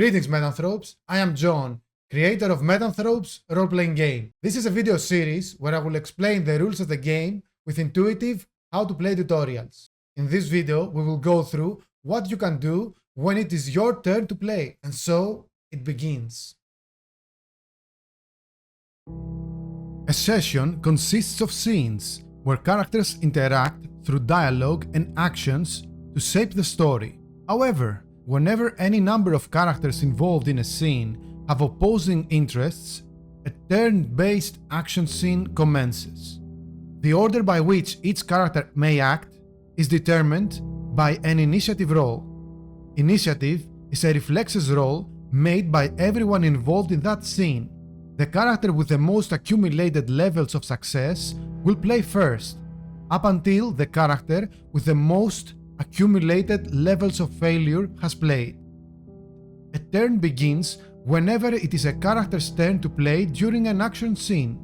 Greetings Metanthropes, I am John, creator of Metanthropes role-playing game. This is a video series where I will explain the rules of the game with intuitive how-to-play tutorials. In this video, we will go through what you can do when it is your turn to play, and so it begins. A session consists of scenes where characters interact through dialogue and actions to shape the story. However, whenever any number of characters involved in a scene have opposing interests, a turn-based action scene commences. The order by which each character may act is determined by an initiative roll. Initiative is a reflexes roll made by everyone involved in that scene. The character with the most accumulated levels of success will play first, up until the character with the most accumulated levels of failure has played. A turn begins whenever it is a character's turn to play during an action scene.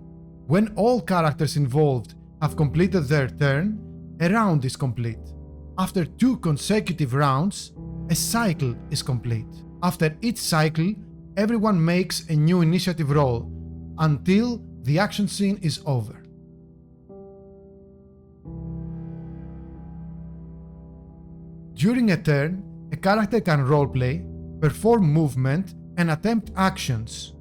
When all characters involved have completed their turn, a round is complete. After 2 consecutive rounds, a cycle is complete. After each cycle, everyone makes a new initiative roll until the action scene is over. During a turn, a character can roleplay, perform movement, and attempt actions.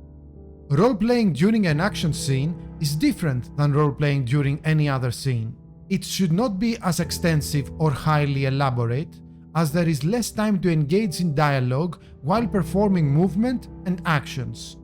Roleplaying during an action scene is different than roleplaying during any other scene. It should not be as extensive or highly elaborate, as there is less time to engage in dialogue while performing movement and actions.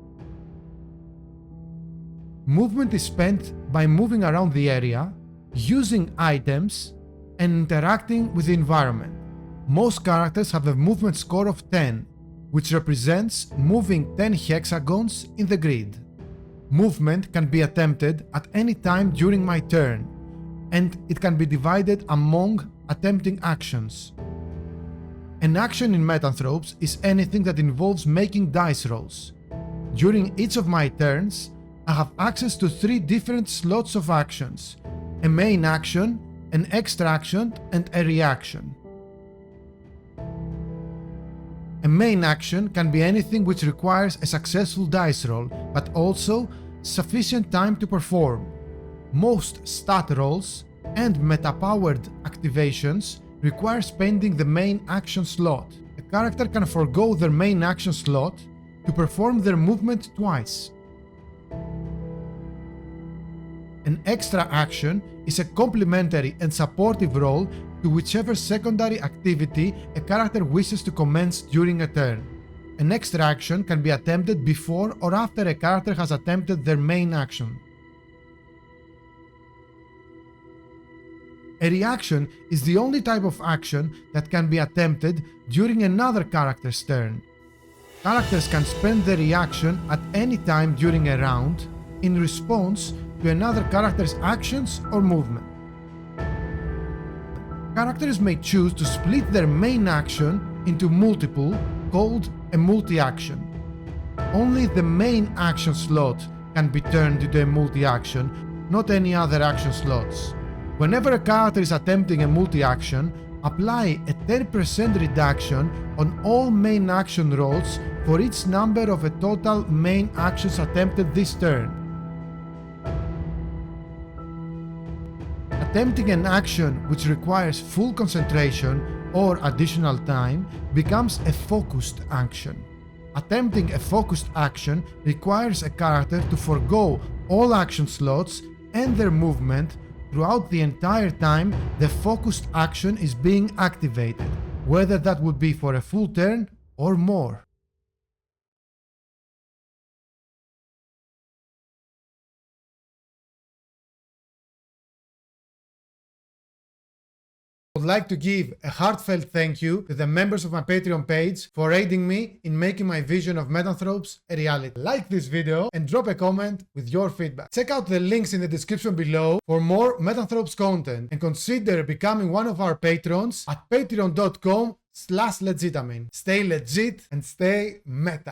Movement is spent by moving around the area, using items, and interacting with the environment. Most characters have a movement score of 10, which represents moving 10 hexagons in the grid. Movement can be attempted at any time during my turn, and it can be divided among attempting actions. An action in Metanthropes is anything that involves making dice rolls. During each of my turns, I have access to 3 different slots of actions: a main action, an extra action, and a reaction. A main action can be anything which requires a successful dice roll, but also sufficient time to perform. Most stat rolls and meta-powered activations require spending the main action slot. A character can forego their main action slot to perform their movement twice. An extra action is a complementary and supportive role to whichever secondary activity a character wishes to commence during a turn. An extra action can be attempted before or after a character has attempted their main action. A reaction is the only type of action that can be attempted during another character's turn. Characters can spend their reaction at any time during a round in response to another character's actions or movement. Characters may choose to split their main action into multiple, called a multi-action. Only the main action slot can be turned into a multi-action, not any other action slots. Whenever a character is attempting a multi-action, apply a 10% reduction on all main action rolls for each number of a total main actions attempted this turn. Attempting an action which requires full concentration or additional time becomes a focused action. Attempting a focused action requires a character to forego all action slots and their movement throughout the entire time the focused action is being activated, whether that would be for a full turn or more. I would like to give a heartfelt thank you to the members of my Patreon page for aiding me in making my vision of Metanthropes a reality. Like this video and drop a comment with your feedback. Check out the links in the description below for more Metanthropes content and consider becoming one of our patrons at patreon.com/Legitamine. Stay legit and stay meta.